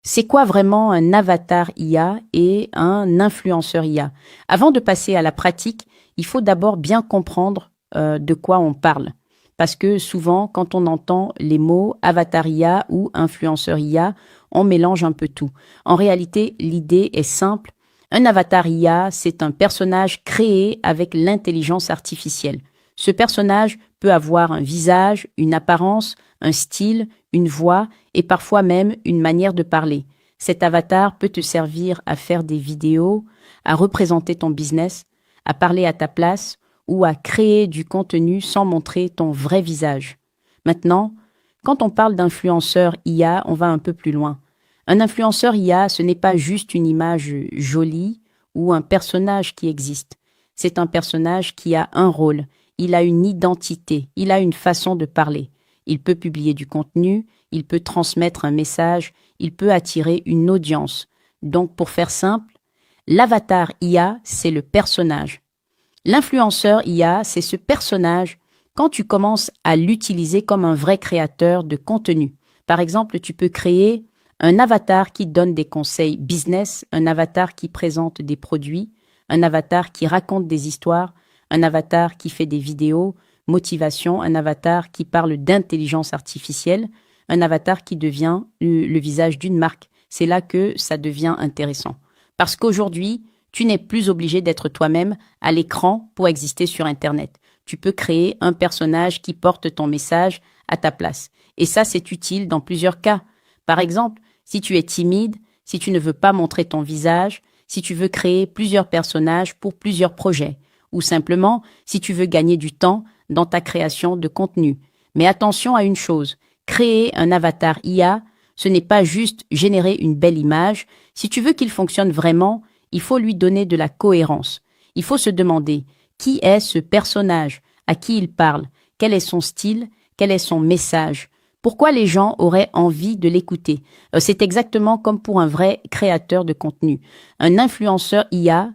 C'est quoi vraiment un avatar IA et un influenceur IA? Avant de passer à la pratique, il faut d'abord bien comprendre de quoi on parle. Parce que souvent, quand on entend les mots avatar IA ou influenceur IA, on mélange un peu tout. En réalité, l'idée est simple. Un avatar IA, c'est un personnage créé avec l'intelligence artificielle. Ce personnage peut avoir un visage, une apparence, un style, une voix et parfois même une manière de parler. Cet avatar peut te servir à faire des vidéos, à représenter ton business, à parler à ta place ou à créer du contenu sans montrer ton vrai visage. Maintenant, quand on parle d'influenceur IA, on va un peu plus loin. Un influenceur IA, ce n'est pas juste une image jolie ou un personnage qui existe. C'est un personnage qui a un rôle, il a une identité, il a une façon de parler. Il peut publier du contenu, il peut transmettre un message, il peut attirer une audience. Donc, pour faire simple, l'avatar IA, c'est le personnage. L'influenceur IA, c'est ce personnage quand tu commences à l'utiliser comme un vrai créateur de contenu. Par exemple, tu peux créer un avatar qui donne des conseils business, un avatar qui présente des produits, un avatar qui raconte des histoires, un avatar qui fait des vidéos, motivation, un avatar qui parle d'intelligence artificielle, un avatar qui devient le visage d'une marque. C'est là que ça devient intéressant. Parce qu'aujourd'hui, tu n'es plus obligé d'être toi-même à l'écran pour exister sur Internet. Tu peux créer un personnage qui porte ton message à ta place. Et ça, c'est utile dans plusieurs cas. Par exemple, si tu es timide, si tu ne veux pas montrer ton visage, si tu veux créer plusieurs personnages pour plusieurs projets, ou simplement si tu veux gagner du temps dans ta création de contenu. Mais attention à une chose, créer un avatar IA, ce n'est pas juste générer une belle image. Si tu veux qu'il fonctionne vraiment, il faut lui donner de la cohérence. Il faut se demander qui est ce personnage, à qui il parle, quel est son style, quel est son message, pourquoi les gens auraient envie de l'écouter. C'est exactement comme pour un vrai créateur de contenu. Un influenceur IA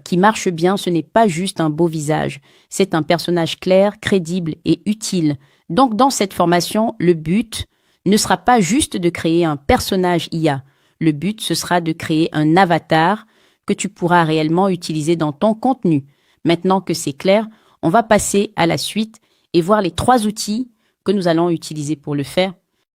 qui marche bien, ce n'est pas juste un beau visage, c'est un personnage clair, crédible et utile. Donc dans cette formation, le but ne sera pas juste de créer un personnage IA. Le but, ce sera de créer un avatar que tu pourras réellement utiliser dans ton contenu. Maintenant que c'est clair, on va passer à la suite et voir les 3 outils que nous allons utiliser pour le faire.